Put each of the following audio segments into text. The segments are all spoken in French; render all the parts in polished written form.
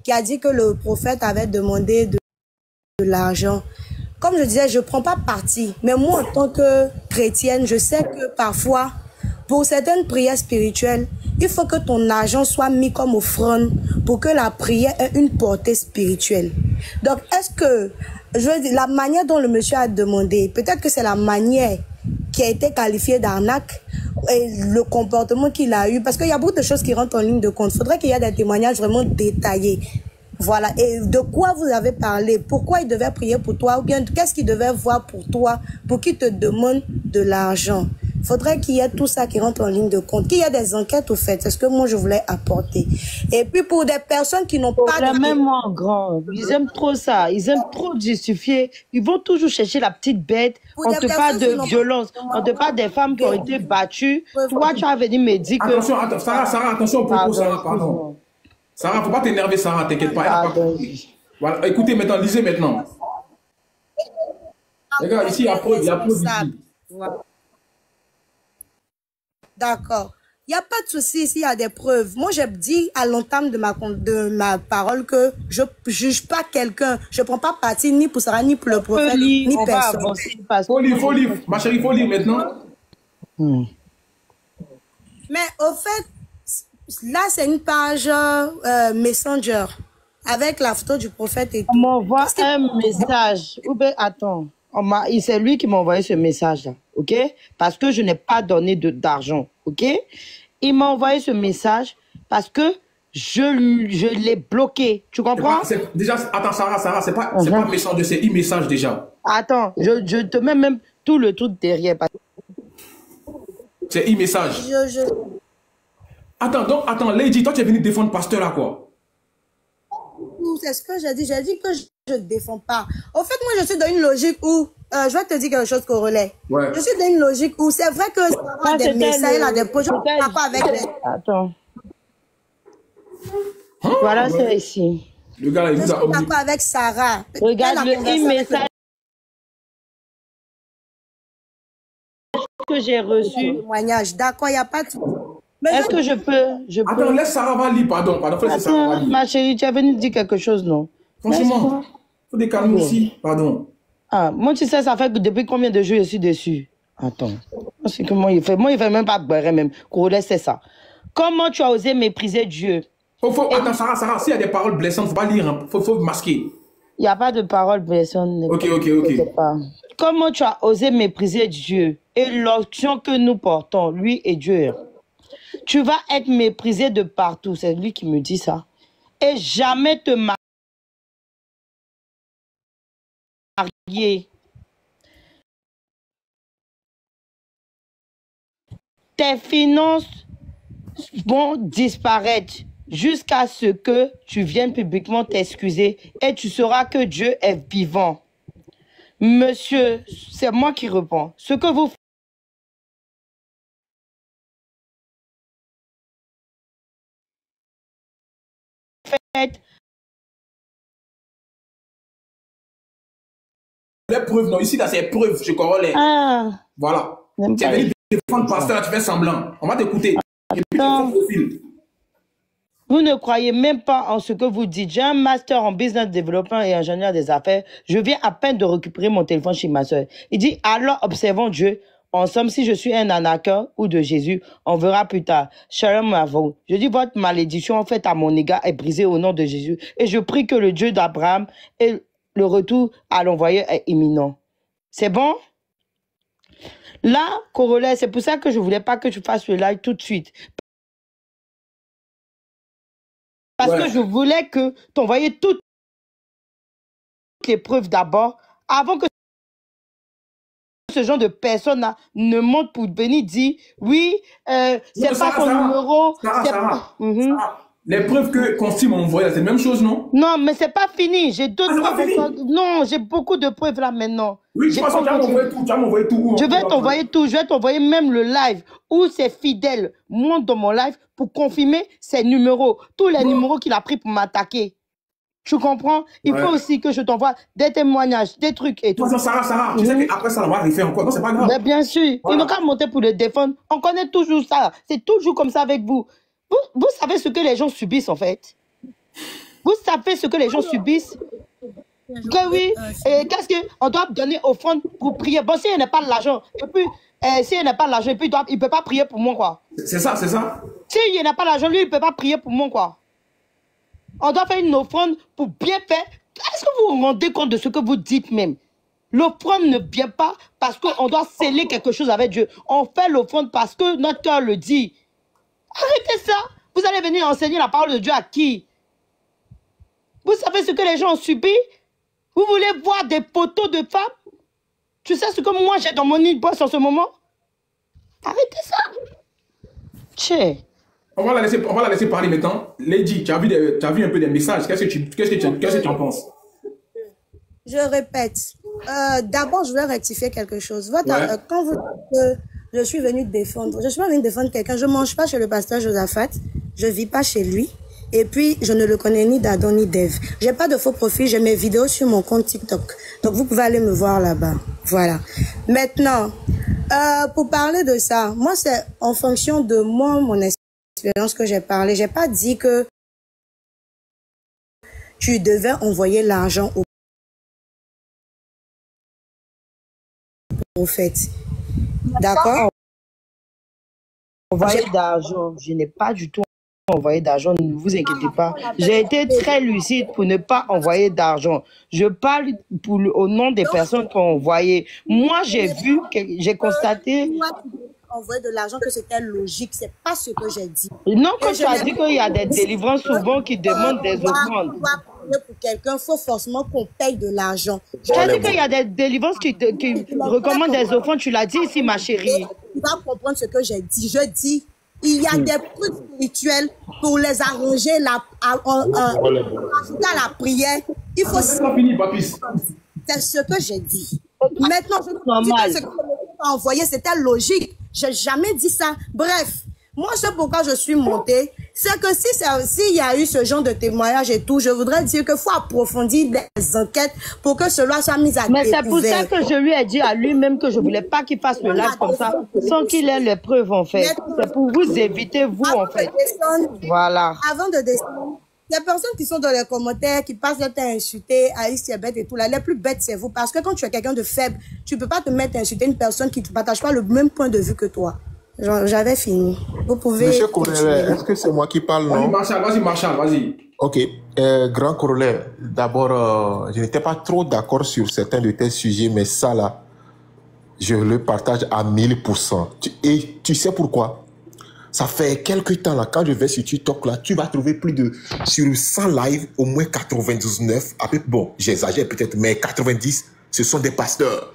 qui a dit que le prophète avait demandé de l'argent. Comme je disais, je ne prends pas parti. Mais moi, en tant que chrétienne, je sais que parfois, pour certaines prières spirituelles, il faut que ton argent soit mis comme offrande pour que la prière ait une portée spirituelle. Donc, est-ce que, je veux dire, la manière dont le monsieur a demandé, peut-être que c'est la manière qui a été qualifiée d'arnaque et le comportement qu'il a eu, parce qu'il y a beaucoup de choses qui rentrent en ligne de compte. Il faudrait qu'il y ait des témoignages vraiment détaillés. Voilà. Et de quoi vous avez parlé? Pourquoi il devait prier pour toi? Ou bien qu'est-ce qu'il devait voir pour toi pour qu'il te demande de l'argent? Il faudrait qu'il y ait tout ça qui rentre en ligne de compte. Qu'il y ait des enquêtes au fait. C'est ce que moi je voulais apporter. Et puis pour des personnes qui n'ont pas de... Même moi, grand, ils aiment trop ça. Ils aiment trop justifier. Ils vont toujours chercher la petite bête. On te parle de violence. On te parle des femmes qui ont été battues. Toi, tu as venu me dire que... Attention, Sarah, attention au propos, Sarah, pardon. Sarah, faut pas t'énerver, Sarah, t'inquiète pas. Voilà, écoutez maintenant, lisez maintenant. Les gars, ici, il y a preuve ici. D'accord. Il n'y a pas de souci s'il y a des preuves. Moi, j'ai dit à l'entame de ma parole que je ne juge pas quelqu'un. Je ne prends pas parti ni pour Sarah, ni pour le prophète, ni personne. Faut lire. Ma chérie, faut lire maintenant. Mais au fait, là, c'est une page Messenger avec la photo du prophète et tout. On m'envoie un message. Attends. C'est lui qui m'a envoyé ce message-là, ok? Parce que je n'ai pas donné d'argent, ok? Il m'a envoyé ce message parce que je l'ai bloqué. Tu comprends? Déjà, attends, Sarah, c'est pas Messenger, c'est e-message déjà. Attends, je te mets même tout le truc derrière. C'est e-message. Attends, Lady, toi, tu es venu défendre pasteur là, quoi? C'est ce que j'ai dit. J'ai dit que je ne défends pas. Au fait, moi, je suis dans une logique où... je vais te dire quelque chose, Corolet. Ouais. Je suis dans une logique où c'est vrai que ça a des messages, là, des projets. Attends. Voilà, c'est ici. Le gars, il nous a... d'accord avec Sarah. Regarde le message que j'ai reçu. Témoignage. D'accord, il n'y a pas de... Est-ce que je peux... Attends, laisse Sarah va lire, pardon. Attends, ma chérie, tu es venue dire quelque chose, non? Franchement, il faut des calmes aussi, pardon. Ah, moi, tu sais, ça fait que depuis combien de jours je suis dessus? Attends. C'est que moi, il fait même pas beurrer même. Corolet, c'est ça. Comment tu as osé mépriser Dieu? Attends, Sarah, s'il y a des paroles blessantes, il ne faut pas lire, hein. Faut masquer. Il n'y a pas de paroles blessantes. Ok. Comment tu as osé mépriser Dieu et l'onction que nous portons, lui et Dieu? Tu vas être méprisé de partout. C'est lui qui me dit ça. Et jamais te marier. Tes finances vont disparaître jusqu'à ce que tu viennes publiquement t'excuser et tu sauras que Dieu est vivant. Monsieur, c'est moi qui réponds. Ce que vous faites... Les preuves, non, ici, là, c'est preuves, je corrèle. Voilà. Tu es venu défendre pasteur, tu fais semblant. On va t'écouter. Vous ne croyez même pas en ce que vous dites. J'ai un master en business development et ingénieur des affaires. Je viens à peine de récupérer mon téléphone chez ma soeur. Il dit, alors observons Dieu. En somme, si je suis un arnaqueur ou de Jésus, on verra plus tard. Shalom à vous. Je dis, votre malédiction faite à mon égard est brisée au nom de Jésus. Et je prie que le Dieu d'Abraham et le retour à l'envoyeur est imminent. C'est bon? Là, Corolet, c'est pour ça que je voulais pas que tu fasses le live tout de suite. Parce que je voulais que tu envoyais toutes les preuves d'abord, avant que ce genre de personnes ne montent pour venir dire, oui, c'est pas ton numéro. Sarah, les preuves qu'on m'a envoyées, c'est la même chose, non? Non, mais c'est pas fini. J'ai d'autres preuves. Non, j'ai beaucoup de preuves là maintenant. Oui, tu vas m'envoyer tout. Je vais t'envoyer tout. Je vais t'envoyer même le live où ces fidèles montent dans mon live pour confirmer ses numéros. Tous les numéros qu'il a pris pour m'attaquer. Tu comprends? Il faut aussi que je t'envoie des témoignages, des trucs et tout. Sarah, tu sais qu'après ça, on va refaire encore. Non, c'est pas grave. Mais bien sûr. Ils n'ont qu'à monter pour le défendre. On connaît toujours ça. C'est toujours comme ça avec vous. Vous savez ce que les gens subissent, en fait. Vous savez ce que les gens subissent. Que oui, qu'est-ce qu'on doit donner offrande pour prier? Bon, si elle n'a pas l'argent, et puis, si elle n'a pas l'argent, et puis il ne peut pas prier pour moi, quoi. C'est ça, c'est ça. Si il n'a pas l'argent, lui, il ne peut pas prier pour moi, quoi. On doit faire une offrande pour bien faire. Est-ce que vous vous rendez compte de ce que vous dites même? L'offrande ne vient pas parce qu'on doit sceller quelque chose avec Dieu. On fait l'offrande parce que notre cœur le dit. Arrêtez ça. Vous allez venir enseigner la parole de Dieu à qui? Vous savez ce que les gens ont subi? Vous voulez voir des photos de femmes? Tu sais ce que moi j'ai dans mon inbox en ce moment? Arrêtez ça. Tchè. On va la laisser parler maintenant. Lady, tu as vu un peu des messages. Qu'est-ce que tu en penses? Je répète. D'abord, je vais rectifier quelque chose. Quand vous dites que je suis venue défendre, je suis pas venue défendre quelqu'un. Je ne mange pas chez le pasteur Josaphat. Je ne vis pas chez lui. Et puis, je ne le connais ni d'Adam ni d'Ève. J'ai pas de faux profil. J'ai mes vidéos sur mon compte TikTok. Donc, vous pouvez aller me voir là-bas. Voilà. Maintenant, pour parler de ça, moi, c'est en fonction de moi, mon expérience que j'ai parlé. J'ai pas dit que tu devais envoyer l'argent au prophète. D'accord? Envoyer d'argent. Je n'ai pas du tout envoyé d'argent. Ne vous inquiétez pas. J'ai été très lucide pour ne pas envoyer d'argent. Je parle au nom des personnes qui ont envoyé. Moi, j'ai vu, j'ai constaté... Envoyer de l'argent, que c'était logique. C'est pas ce que j'ai dit. Non, quand tu as dit qu'il y a des délivrances souvent qui demandent des offrandes. Pour quelqu'un, il faut forcément qu'on paye de l'argent. Tu as dit qu'il y a des délivrances qui recommandent des offrandes. Tu l'as dit ici, ma chérie. Tu vas comprendre ce que j'ai dit. Je dis, il y a des trucs spirituels pour les arranger, ajouter à la prière. Il faut... C'est ce que j'ai dit. Maintenant, je dis que ce que j'ai envoyé, c'était logique. Je n'ai jamais dit ça. Bref, moi, c'est pourquoi je suis montée. C'est que s'il y a eu ce genre de témoignage et tout, je voudrais dire qu'il faut approfondir des enquêtes pour que cela soit mis à découvert. Mais c'est pour ça que je lui ai dit à lui-même que je ne voulais pas qu'il fasse le live comme ça, sans qu'il ait les preuves, en fait. C'est pour vous éviter, vous, en fait. Voilà. Avant de descendre, il y a personnes qui sont dans les commentaires, qui passent leur temps à insulter, Alice, c'est bête et tout. Là, les plus bêtes, c'est vous. Parce que quand tu es quelqu'un de faible, tu ne peux pas te mettre à insulter une personne qui ne partage pas le même point de vue que toi. J'avais fini. Vous pouvez... Monsieur Corollaire, est-ce que c'est moi qui parle, non? Vas-y, Marshall, vas-y. Ok. Grand Corollaire, d'abord, je n'étais pas trop d'accord sur certains de tes sujets, mais ça, là, je le partage à 1000%. Et tu sais pourquoi? Ça fait quelques temps, là, quand je vais sur TikTok, là, tu vas trouver plus de... Sur 100 lives, au moins 99, après, bon, j'exagère peut-être, mais 90, ce sont des pasteurs.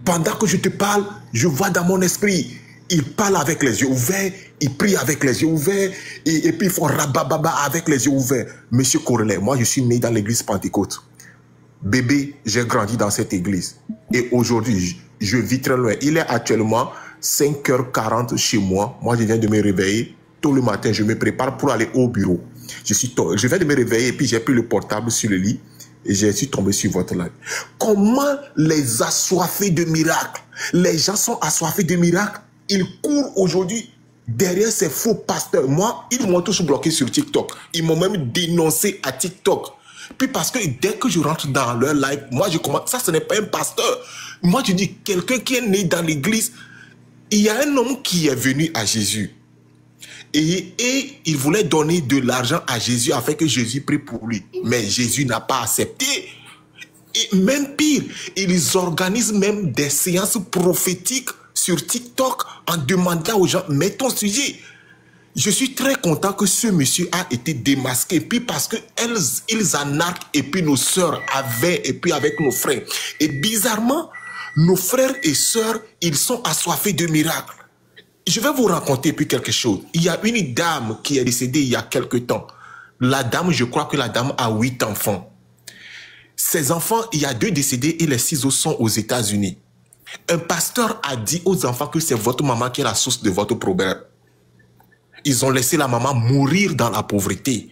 Pendant que je te parle, je vois dans mon esprit... Ils parlent avec les yeux ouverts, ils prient avec les yeux ouverts, et puis ils font rabababa avec les yeux ouverts. Monsieur Corollaire, moi je suis né dans l'église Pentecôte. Bébé, j'ai grandi dans cette église. Et aujourd'hui, je vis très loin. Il est actuellement 5h40 chez moi. Moi, je viens de me réveiller. Tôt le matin, je me prépare pour aller au bureau. Je viens de me réveiller et puis j'ai pris le portable sur le lit. Et je suis tombé sur votre live. Comment les assoiffés de miracles, les gens sont assoiffés de miracles. Ils courent aujourd'hui derrière ces faux pasteurs. Moi, ils m'ont tous bloqué sur TikTok. Ils m'ont même dénoncé à TikTok. Puis parce que dès que je rentre dans leur live, moi je commence, ça ce n'est pas un pasteur. Moi je dis, quelqu'un qui est né dans l'église, il y a un homme qui est venu à Jésus. Et il voulait donner de l'argent à Jésus afin que Jésus prie pour lui. Mais Jésus n'a pas accepté. Et même pire, ils organisent même des séances prophétiques sur TikTok en demandant aux gens, mais ton sujet. Je suis très content que ce monsieur a été démasqué. Puis parce qu'ils anarquent et puis nos sœurs et puis avec nos frères. Et bizarrement, nos frères et sœurs, ils sont assoiffés de miracles. Je vais vous raconter puis quelque chose. Il y a une dame qui est décédée il y a quelque temps. La dame, je crois que la dame a 8 enfants. Ces enfants, il y a 2 décédés et les 6 autres sont aux États-Unis. Un pasteur a dit aux enfants que c'est votre maman qui est la source de votre problème. Ils ont laissé la maman mourir dans la pauvreté.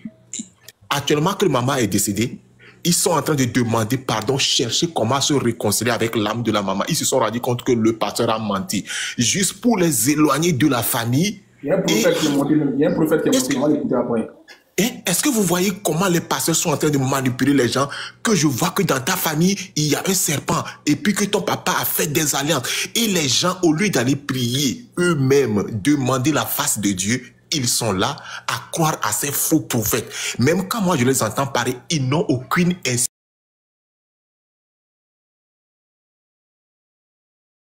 Actuellement que la maman est décédée, ils sont en train de demander pardon, chercher comment se réconcilier avec l'âme de la maman. Ils se sont rendus compte que le pasteur a menti. Juste pour les éloigner de la famille, Il y a un prophète qui est monté, on va l'écouter après. Est-ce que vous voyez comment les pasteurs sont en train de manipuler les gens? Que je vois que dans ta famille, il y a un serpent et puis que ton papa a fait des alliances. Et les gens, au lieu d'aller prier eux-mêmes, demander la face de Dieu, ils sont là à croire à ces faux prophètes. Même quand moi je les entends parler, ils n'ont aucune